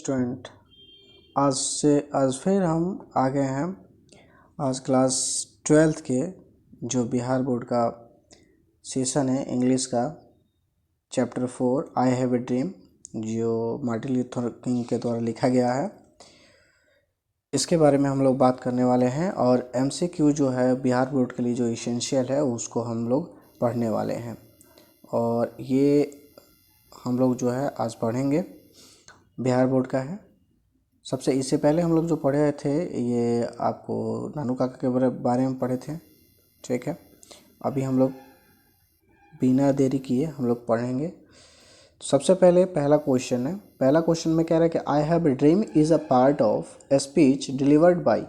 Student, आज फिर हम आ गए हैं। आज क्लास 12th के जो बिहार बोर्ड का सेशन है इंग्लिश का, chapter 4 I have a dream, जो मार्टिन लूथर किंग के द्वारा लिखा गया है, इसके बारे में हम लोग बात करने वाले हैं। और MCQ जो है बिहार बोर्ड के लिए जो इसेंशियल है उसको हम लोग पढ़ने वाले हैं। और ये हम लोग जो है आज पढ़ेंगे, बिहार बोर्ड का है। सबसे इससे पहले हम लोग जो पढ़े थे ये आपको नानू काका के बारे में पढ़े थे, ठीक है। अभी हम लोग बिना देरी किए हम लोग पढ़ेंगे। तो सबसे पहले पहला क्वेश्चन है। पहला क्वेश्चन में कह रहा है कि I have a dream is a part of a speech delivered by,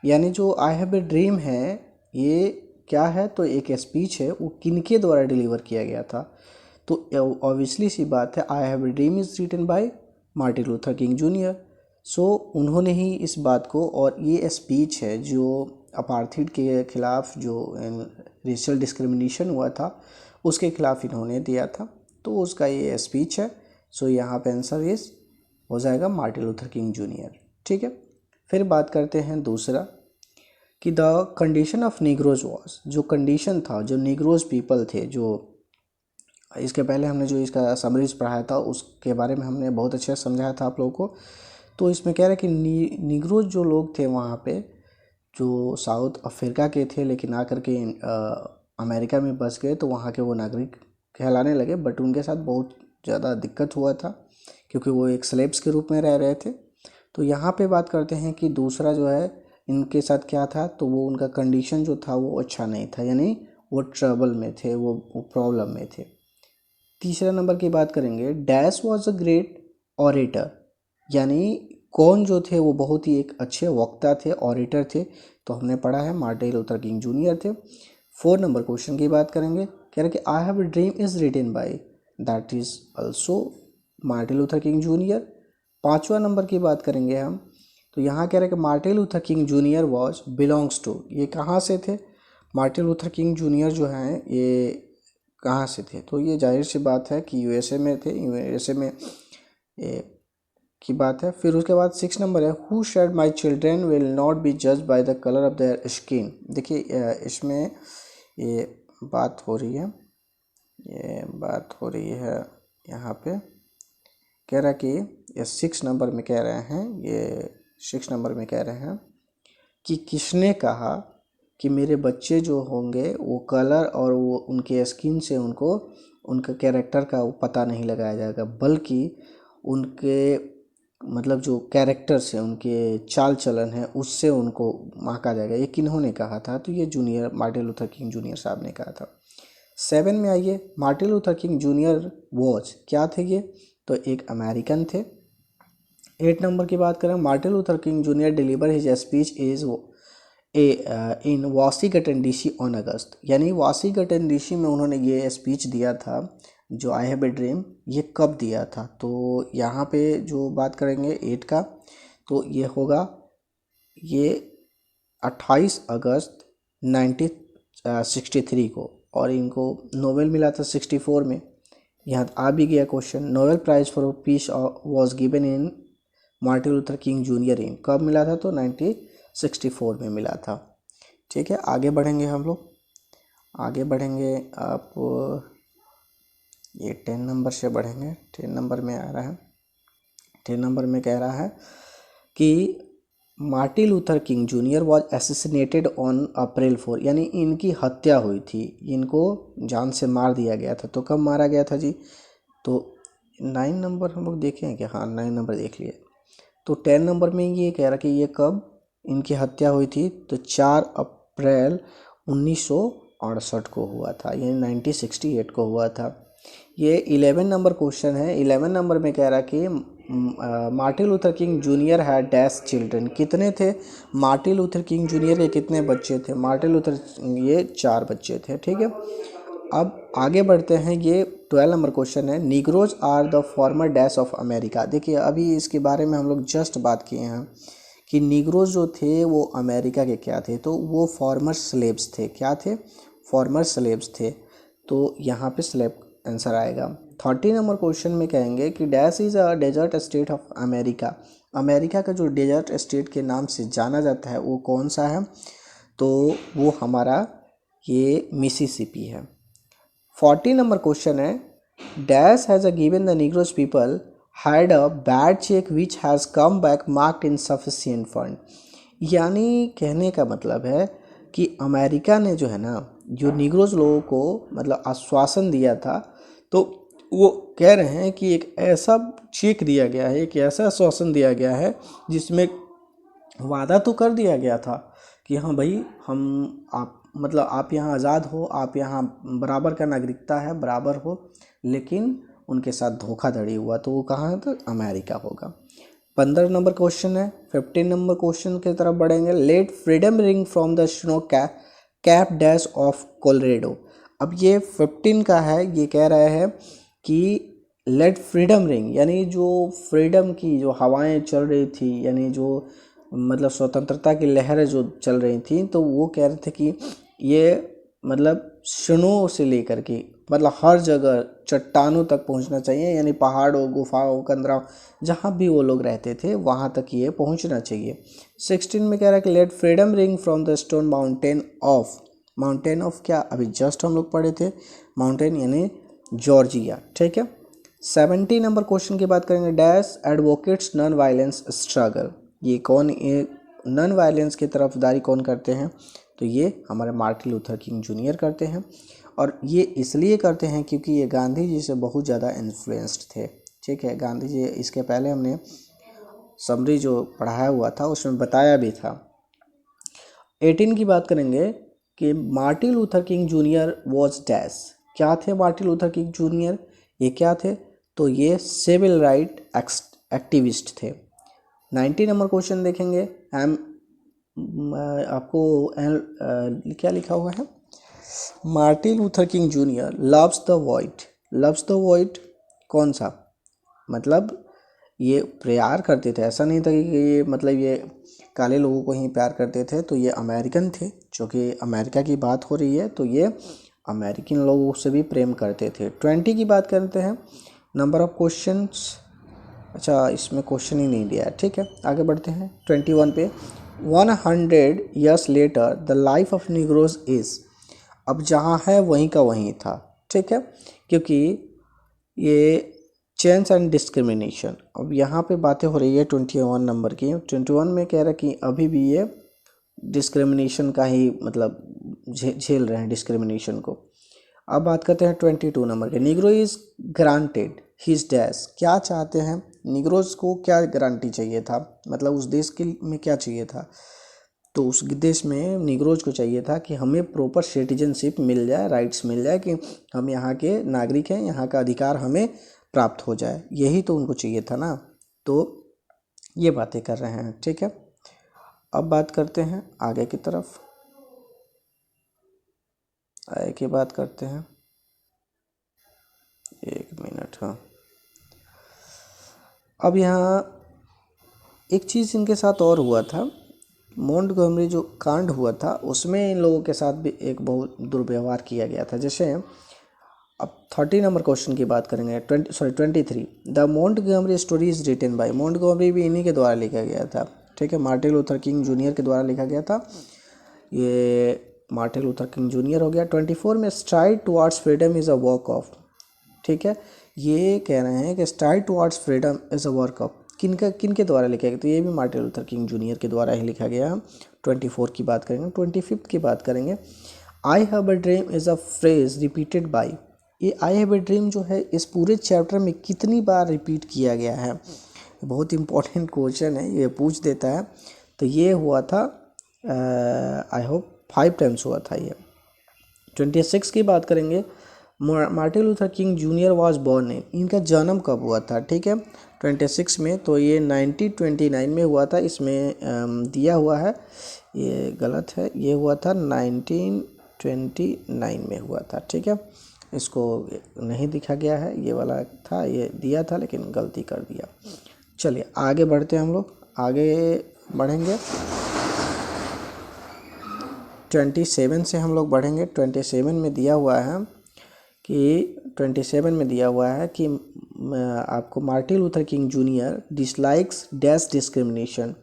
यानी जो आई हैव ए ड्रीम है ये क्या है, तो एक स्पीच है, वो किनके द्वारा डिलीवर किया गया था। तो ऑब्वियसली सी बात है, I have a dream is written by Martin Luther King junior. So उन्होंने ही इस बात को, और ये स्पीच है जो अपार्थाइड के खिलाफ जो रेशियल डिस्क्रिमिनेशन हुआ था उसके खिलाफ इन्होंने दिया था, तो उसका ये स्पीच है। सो यहाँ पे आंसर इस हो जाएगा मार्टिन लूथर किंग जूनियर, ठीक है। फिर बात करते हैं दूसरा कि the condition of Negroes was, जो कंडीशन था, जो निग्रोज पीपल थे, जो इसके पहले हमने जो इसका समरीज पढ़ाया था उसके बारे में हमने बहुत अच्छे से समझाया था आप लोगों को। तो इसमें कह रहा है कि निग्रोज जो लोग थे वहाँ पे, जो साउथ अफ्रीका के थे लेकिन आकर के अमेरिका में बस गए, तो वहाँ के वो नागरिक कहलाने लगे। बट उनके साथ बहुत ज़्यादा दिक्कत हुआ था क्योंकि वो एक स्लेब्स के रूप में रह रहे थे। तो यहाँ पे बात करते हैं कि दूसरा जो है इनके साथ क्या था, तो वो उनका कंडीशन जो था वो अच्छा नहीं था, यानी वो ट्रबल में थे, वो प्रॉब्लम में थे। तीसरा नंबर की बात करेंगे, dash was a great orator, यानी कौन जो थे वो बहुत ही एक अच्छे वक्ता थे, ऑरेटर थे। तो हमने पढ़ा है मार्टिन लूथर किंग जूनियर थे। 4 नंबर क्वेश्चन की बात करेंगे, कह रहे कि I have a dream is written by, that is also Martin Luther King junior. 5वां नंबर की बात करेंगे हम, तो यहाँ कह रहे कि Martin Luther King junior was belongs to, ये कहाँ से थे, मार्टिन लूथर किंग जूनियर जो हैं ये कहाँ से थे, तो ये जाहिर सी बात है कि USA में थे, USA में ये की बात है। फिर उसके बाद 6 नंबर है, who said my children will not be जज by the colour of their skin. देखिए इसमें ये बात हो रही है, यहाँ पे कह रहा है कि ये 6 नंबर में कह रहे हैं, ये 6 नंबर में कह रहे हैं कि किसने कहा कि मेरे बच्चे जो होंगे वो कलर और वो उनके स्किन से उनको उनका कैरेक्टर का वो पता नहीं लगाया जाएगा, बल्कि उनके मतलब जो कैरेक्टर से, उनके चाल चलन है उससे उनको आंका जाएगा। ये किन्होंने कहा था, तो ये junior Martin Luther King junior साहब ने कहा था। 7 में आइए, Martin Luther King junior was, क्या थे ये, तो एक अमेरिकन थे। 8 नंबर की बात करें, Martin Luther King junior deliver his speech is in Washington DC on August, यानी वाशिंगटन DC में उन्होंने ये स्पीच दिया था जो आई हैव ए ड्रीम, ये कब दिया था, तो यहाँ पे जो बात करेंगे 8 का, तो ये होगा ये 28 अगस्त 1963 को, और इनको नोबेल मिला था 64 में। यहाँ आ भी गया question, Nobel prize for peace was given in Martin Luther King junior in, कब मिला था, तो 1964 में मिला था, ठीक है। आगे बढ़ेंगे हम लोग, आगे बढ़ेंगे आप ये 10 नंबर से बढ़ेंगे। 10 नंबर में आ रहा है, 10 नंबर में कह रहा है कि Martin Luther King junior was assassinated on April 4, यानी इनकी हत्या हुई थी, इनको जान से मार दिया गया था। तो कब मारा गया था जी, तो 9 नंबर हम लोग देखें क्या, हाँ 9 नंबर देख लिए। तो 10 नंबर में ये कह रहा कि ये कब इनकी हत्या हुई थी, तो 4 अप्रैल 1968 को हुआ था, यानी 1968 को हुआ था। ये 11 नंबर क्वेश्चन है। 11 नंबर में कह रहा कि Martin Luther King junior had dash children, कितने थे मार्टिन लूथर किंग जूनियर के, कितने बच्चे थे, मार्टिन लूथर ये 4 बच्चे थे, ठीक है। अब आगे बढ़ते हैं, ये 12 नंबर क्वेश्चन है, Negroes are the former dash of America. देखिए अभी इसके बारे में हम लोग जस्ट बात किए हैं कि निग्रोज जो थे वो अमेरिका के क्या थे, तो वो फॉर्मर स्लेव्स थे, क्या थे, फॉर्मर स्लेव्स थे। तो यहाँ पे स्लेव आंसर आएगा। 30 नंबर क्वेश्चन में कहेंगे कि dash is a desert state of America. America का जो डेजर्ट स्टेट के नाम से जाना जाता है वो कौन सा है, तो वो हमारा ये मिसिसिपी है। 40 नंबर क्वेश्चन है dash has a given the Negroes people had a bad check which has come back marked insufficient fund. यानी कहने का मतलब है कि अमेरिका ने जो है ना, जो निग्रोज लोगों को मतलब आश्वासन दिया था, तो वो कह रहे हैं कि एक ऐसा चेक दिया गया है, एक ऐसा आश्वासन दिया गया है जिसमें वादा तो कर दिया गया था कि हाँ भाई हम आप मतलब आप यहाँ आज़ाद हो, आप यहाँ बराबर का नागरिकता है, बराबर हो, लेकिन उनके साथ धोखाधड़ी हुआ। तो वो कहाँ है, तो अमेरिका होगा। 15 नंबर क्वेश्चन है। 15 नंबर क्वेश्चन की तरफ बढ़ेंगे। Let freedom ring from the snow cap dash of Colorado. अब ये 15 का है, ये कह रहा है कि लेट फ्रीडम रिंग, यानी जो फ्रीडम की जो हवाएं चल रही थी, यानी जो मतलब स्वतंत्रता की लहरें जो चल रही थी, तो वो कह रहे थे कि ये मतलब स्नो से लेकर के मतलब हर जगह चट्टानों तक पहुंचना चाहिए, यानी पहाड़ों, गुफाओं, कंदराओं, जहाँ भी वो लोग रहते थे वहाँ तक ये पहुंचना चाहिए। 16 में कह रहा है कि let freedom ring from the stone mountain of क्या अभी जस्ट हम लोग पढ़े थे, माउंटेन यानी जॉर्जिया, ठीक है। 70 नंबर क्वेश्चन की बात करेंगे। Dash advocates non violence struggle. ये कौन, ये नॉन वायलेंस की तरफदारी कौन करते हैं, तो ये हमारे मार्टिन लूथर किंग जूनियर करते हैं। और ये इसलिए करते हैं क्योंकि ये गांधी जी से बहुत ज़्यादा इन्फ्लुएंस्ड थे, ठीक है। गांधी जी, इसके पहले हमने समरी जो पढ़ाया हुआ था उसमें बताया भी था। 18 की बात करेंगे कि Martin Luther King junior was dash. क्या थे मार्टिन लूथर किंग जूनियर, ये क्या थे, तो ये सिविल राइट एक्टिविस्ट थे। 90 नंबर क्वेश्चन देखेंगे। आपको क्या लिखा हुआ है, Martin Luther King junior loves the void कौन सा, मतलब ये प्यार करते थे, ऐसा नहीं था कि ये मतलब ये काले लोगों को ही प्यार करते थे, तो ये अमेरिकन थे, चूँकि अमेरिका की बात हो रही है तो ये अमेरिकन लोगों से भी प्रेम करते थे। 20 की बात करते हैं। नंबर ऑफ क्वेश्चंस, अच्छा इसमें क्वेश्चन ही नहीं दिया है, ठीक है, आगे बढ़ते हैं। 21 पे 100 years later the life of Negroes is। अब जहाँ है वहीं का वहीं था, ठीक है, क्योंकि ये चेंज एंड डिस्क्रिमिनेशन। अब यहाँ पे बातें हो रही है 21 नंबर की। 21 में कह रहा है कि अभी भी ये डिस्क्रिमिनेशन का ही मतलब झेल रहे हैं डिस्क्रिमिनेशन को। अब बात करते हैं 22 नंबर के। Negro is granted his dash. क्या चाहते हैं, निग्रोज को क्या गारंटी चाहिए था, मतलब उस देश के में क्या चाहिए था, तो उस देश में निग्रोज को चाहिए था कि हमें प्रॉपर सिटीजनशिप मिल जाए, राइट्स मिल जाए, कि हम यहाँ के नागरिक हैं, यहाँ का अधिकार हमें प्राप्त हो जाए, यही तो उनको चाहिए था ना। तो ये बातें कर रहे हैं, ठीक है। अब बात करते हैं आगे की तरफ, आगे की बात करते हैं, एक मिनट, हाँ। अब यहाँ एक चीज़ इनके साथ और हुआ था, मोंटगोमरी जो कांड हुआ था उसमें इन लोगों के साथ भी एक बहुत दुर्व्यवहार किया गया था। जैसे अब 30 नंबर क्वेश्चन की बात करेंगे। 23 the Montgomery story is written by. Montgomery भी इन्हीं के द्वारा लिखा गया था, ठीक है, मार्टिन लूथर किंग जूनियर के द्वारा लिखा गया था। ये मार्टिन लूथर किंग जूनियर हो गया। 24 में STRIDE towards freedom is a work of, ठीक है, ये कह रहे हैं कि STRIDE towards freedom is a work of किनके द्वारा लिखा गया, तो ये भी मार्टिन लूथर किंग जूनियर के द्वारा ही लिखा गया है। 24 की बात करेंगे। 25 की बात करेंगे। I have a dream is a phrase repeated by. ये आई हैव अ ड्रीम जो है इस पूरे चैप्टर में कितनी बार रिपीट किया गया है, बहुत इंपॉर्टेंट क्वेश्चन है, ये पूछ देता है। तो ये हुआ था आई होप 5 टाइम्स हुआ था ये। 26 की बात करेंगे। Martin Luther King junior was born in, इनका जन्म कब हुआ था, ठीक है, 26 में, तो ये 1929 में हुआ था। इसमें दिया हुआ है, ये गलत है, ये हुआ था 1929 में हुआ था, ठीक है, इसको नहीं दिखा गया है, ये वाला था, ये दिया था लेकिन गलती कर दिया। चलिए आगे बढ़ते हैं, हम लोग आगे बढ़ेंगे। 27 से हम लोग बढ़ेंगे। 27 में दिया हुआ है कि 27 में दिया हुआ है कि आपको Martin Luther King junior dislikes dash discrimination,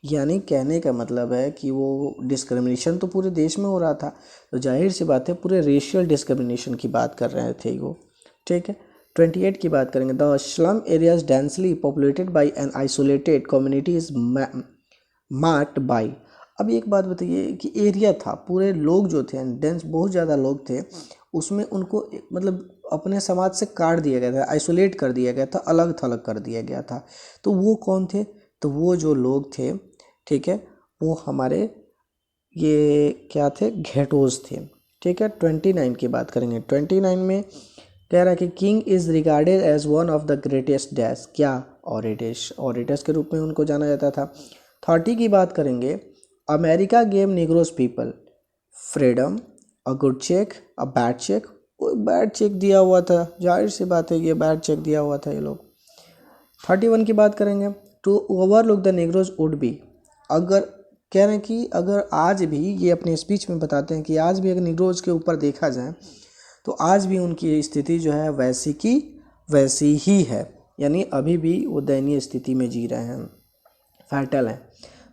यानी कहने का मतलब है कि वो डिस्क्रिमिनेशन तो पूरे देश में हो रहा था, तो जाहिर सी बात है पूरे रेशियल डिस्क्रिमिनेशन की बात कर रहे थे वो। ठीक है, 28 की बात करेंगे। The slum areas densely populated by an isolated community is marked by. अब एक बात बताइए कि एरिया था, पूरे लोग जो थे डेंस बहुत ज़्यादा लोग थे, उसमें उनको मतलब अपने समाज से काट दिया गया था, आइसोलेट कर दिया गया था, अलग थलग कर दिया गया था। तो वो कौन थे? तो वो जो लोग थे, ठीक है, वो हमारे ये क्या थे? घेटोज थे। ठीक है, 29 की बात करेंगे। 29 में कह रहा है कि King is regarded as one of the greatest dash, क्या? ऑरेटर्स के रूप में उनको जाना जाता था। 30 की बात करेंगे। America gave negroes people freedom, a good cheque, a bad cheque. Bad cheque दिया हुआ था, जाहिर सी बात है ये बैड चेक दिया हुआ था ये लोग। 31 की बात करेंगे। To overlook the Negroes would be, अगर कह रहे हैं कि अगर आज भी ये अपने स्पीच में बताते हैं कि आज भी अगर निग्रोज के ऊपर देखा जाए तो आज भी उनकी स्थिति जो है वैसी की वैसी ही है, यानी अभी भी वो दयनीय स्थिति में जी रहे हैं, फैटल हैं।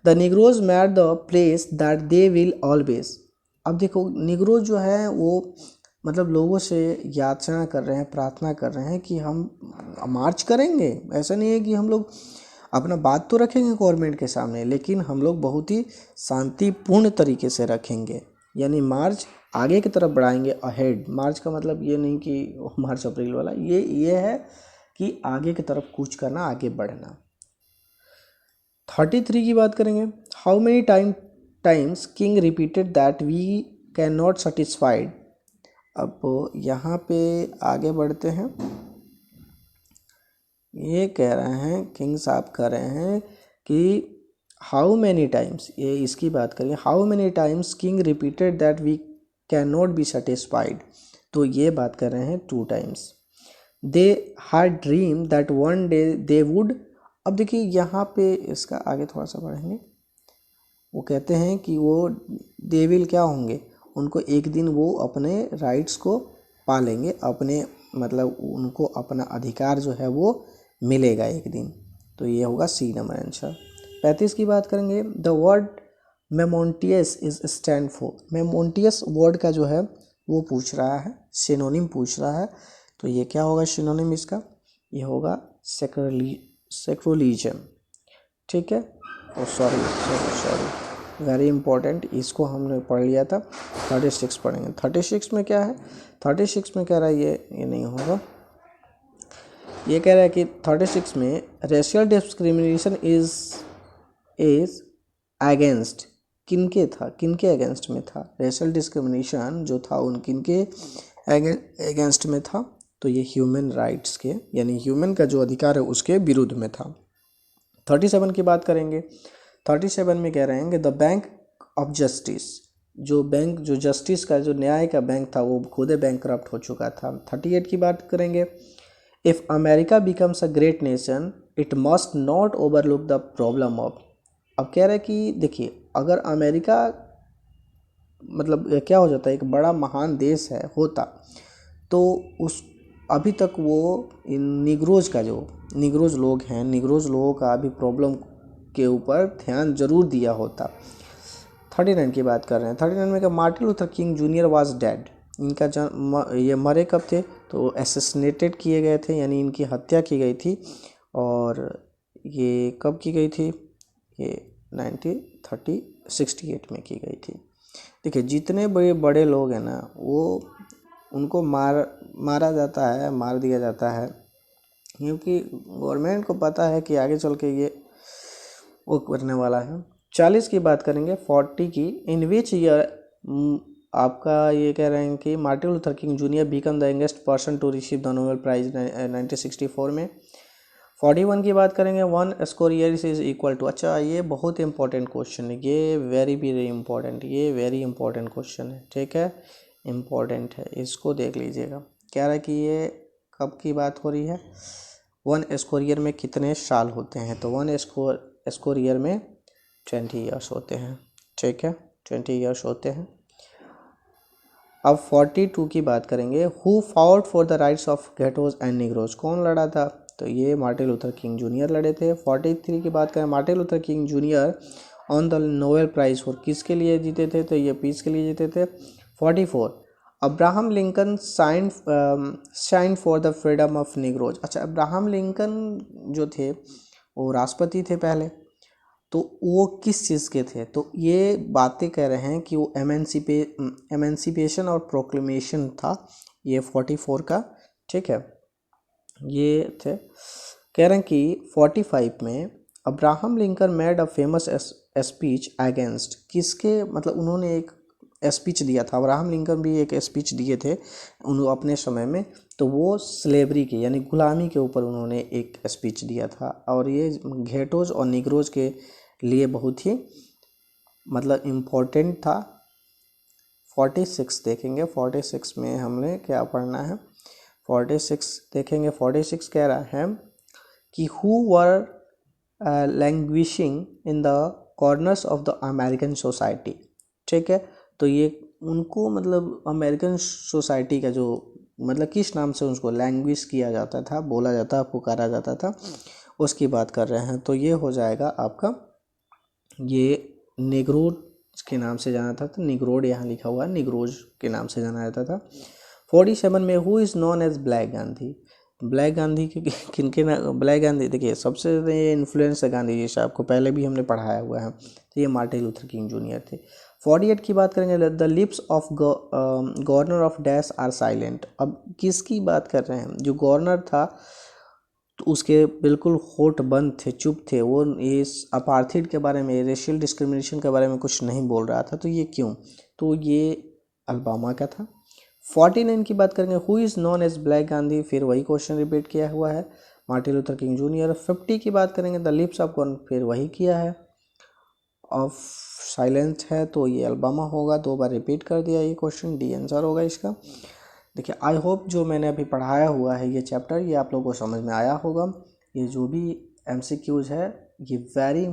The Negroes mat the place that they will always. अब देखो निग्रोज जो है वो मतलब लोगों से याचना कर रहे हैं, प्रार्थना कर रहे हैं कि हम मार्च करेंगे। ऐसा नहीं है कि हम लोग अपना बात तो रखेंगे गवर्नमेंट के सामने, लेकिन हम लोग बहुत ही शांतिपूर्ण तरीके से रखेंगे, यानी मार्च आगे की तरफ बढ़ाएंगे। अहेड, मार्च का मतलब ये नहीं कि मार्च अप्रैल वाला, ये है कि आगे की तरफ कूच करना, आगे बढ़ना। 33 की बात करेंगे। How many times King repeated that we can not satisfied. अब यहाँ पे आगे बढ़ते हैं। ये कह रहे हैं, किंग साहब कह रहे हैं कि हाउ मैनी टाइम्स, ये इसकी बात करेंगे। How many times King repeated that we can not be satisfied, तो ये बात कर रहे हैं 2 times. They had dream that one day they would. अब देखिए यहाँ पे इसका आगे थोड़ा सा बढ़ेंगे। वो कहते हैं कि वो दे विल क्या होंगे, उनको एक दिन वो अपने राइट्स को पालेंगे, अपने मतलब उनको अपना अधिकार जो है वो मिलेगा एक दिन। तो ये होगा सी नंबर आंसर। 35 की बात करेंगे। The word momentous is stand for. Momentous word का जो है वो पूछ रहा है, सिनोनिम पूछ रहा है, तो ये क्या होगा सिनोनिम इसका? ये होगा सेक्रोलिज्म। ठीक है, सॉरी वेरी इंपॉर्टेंट, इसको हमने पढ़ लिया था। 36 पढ़ेंगे। 36 में क्या है? 36 में कह रहा है ये नहीं होगा। ये कह रहा है कि 36 में रेशियल डिस्क्रिमिनेशन इज अगेंस्ट, किनके था, किनके अगेंस्ट में था? रेशियल डिस्क्रिमिनेशन जो था उन किनके अगेंस्ट में था? तो ये ह्यूमन राइट्स के, यानी ह्यूमन का जो अधिकार है उसके विरुद्ध में था। 37 की बात करेंगे। 37 में कह रहे हैं कि द बैंक ऑफ जस्टिस, जो बैंक, जो जस्टिस का, जो न्याय का बैंक था वो खुद बैंकरप्ट हो चुका था। 38 की बात करेंगे। If America becomes a great nation it must not overlook the problem of. अब कह रहे हैं कि देखिए अगर अमेरिका मतलब क्या हो जाता है, एक बड़ा महान देश है होता, तो उस अभी तक वो इन निग्रोज का, जो निग्रोज लोग हैं, निग्रोज लोगों का अभी प्रॉब्लम के ऊपर ध्यान जरूर दिया होता। 39 की बात कर रहे हैं। 39 में क्या? Martin Luther King junior was dead. इनका ये मरे कब थे? तो असैसिनेटेड किए गए थे, यानी इनकी हत्या की गई थी। और ये कब की गई थी? ये 1968 में की गई थी। देखिए जितने बड़े बड़े लोग हैं ना, वो उनको मारा जाता है, मार दिया जाता है, क्योंकि गवर्नमेंट को पता है कि आगे चल के ये वो करने वाला है। 40 की बात करेंगे। 40 की, इन विच ईयर आपका ये कह रहे हैं कि Martin Luther King junior become the youngest person to receive the Nobel prize 1964 में। 41 की बात करेंगे। 1 square year is equal to. अच्छा ये बहुत इंपॉर्टेंट क्वेश्चन है, ये वेरी इंपॉर्टेंट, ये वेरी इंपॉर्टेंट क्वेश्चन है। ठीक है, इम्पॉर्टेंट है, इसको देख लीजिएगा। कह रहा है कि ये कब की बात हो रही है? 1 स्क्वायर ईयर में कितने साल होते हैं? तो 1 स्क्वायर ईयर में 20 ईयर्स होते हैं। ठीक है, 20 ईयर्स होते हैं। अब 42 की बात करेंगे, who fought for the rights of ghettos and Negroes, कौन लड़ा था? तो ये मार्टिन लूथर किंग जूनियर लड़े थे। 43 की बात करें, Martin Luther King junior on the Nobel prize for किसके लिए जीते थे? तो ये पीस के लिए जीते थे। 44, Abraham Lincoln sign for the freedom of Negroes. अच्छा, अब्राहम लिंकन जो थे वो राष्ट्रपति थे पहले, तो वो किस चीज़ के थे? तो ये बातें कह रहे हैं कि वो एमेंसिपेशन और प्रोक्लेमेशन था, ये 44 का, ठीक है, ये थे। कह रहे हैं कि 45 में Abraham Lincoln made a famous speech against किसके, मतलब उन्होंने एक स्पीच दिया था, अब्राहम लिंकन भी एक स्पीच दिए थे उन अपने समय में, तो वो स्लेवरी के यानी गुलामी के ऊपर उन्होंने एक स्पीच दिया था, और ये घेटोज और निग्रोज के लिए बहुत ही मतलब इम्पोर्टेंट था। 46 देखेंगे, 46 में हमने क्या पढ़ना है, 46 देखेंगे। 46 कह रहा है कि who were languishing in the corners of the American society, ठीक है, तो ये उनको मतलब अमेरिकन सोसाइटी का जो मतलब किस नाम से उसको लैंग्विश किया जाता था, बोला जाता, पुकारा जाता था, उसकी बात कर रहे हैं। तो ये हो जाएगा आपका, ये निग्रोज के नाम से जाना था, तो निग्रोड यहाँ लिखा हुआ है, निग्रोज के नाम से जाना जाता था। 47 में who is known as black Gandhi, black Gandhi के किनके ना, ब्लैक गांधी देखिए सबसे ज़्यादा ये इन्फ्लुएंस है गांधी जी से, आपको पहले भी हमने पढ़ाया हुआ है, तो ये मार्टिन लूथर किंग जूनियर थे। 48 की बात करेंगे, the lips of governor of dash are silent. अब किसकी बात कर रहे हैं? जो गवर्नर था तो उसके बिल्कुल होठ बंद थे, चुप थे, वो इस अपार्थिड के बारे में, रेशियल डिस्क्रिमिनेशन के बारे में कुछ नहीं बोल रहा था। तो ये क्यों? तो ये अलबामा का था। 49 की बात करेंगे, who is known as black Gandhi, फिर वही क्वेश्चन रिपीट किया हुआ है, मार्टिन लूथर किंग जूनियर। 50 की बात करेंगे, द लिप्स ऑफ गवर्नर, फिर वही किया है, ऑफ साइलेंस है, तो ये अलबामा होगा, 2 बार रिपीट कर दिया ये क्वेश्चन, डी आंसर होगा इसका। देखिए आई होप जो मैंने अभी पढ़ाया हुआ है ये चैप्टर, ये आप लोगों को समझ में आया होगा। ये जो भी MCQs है ये वेरी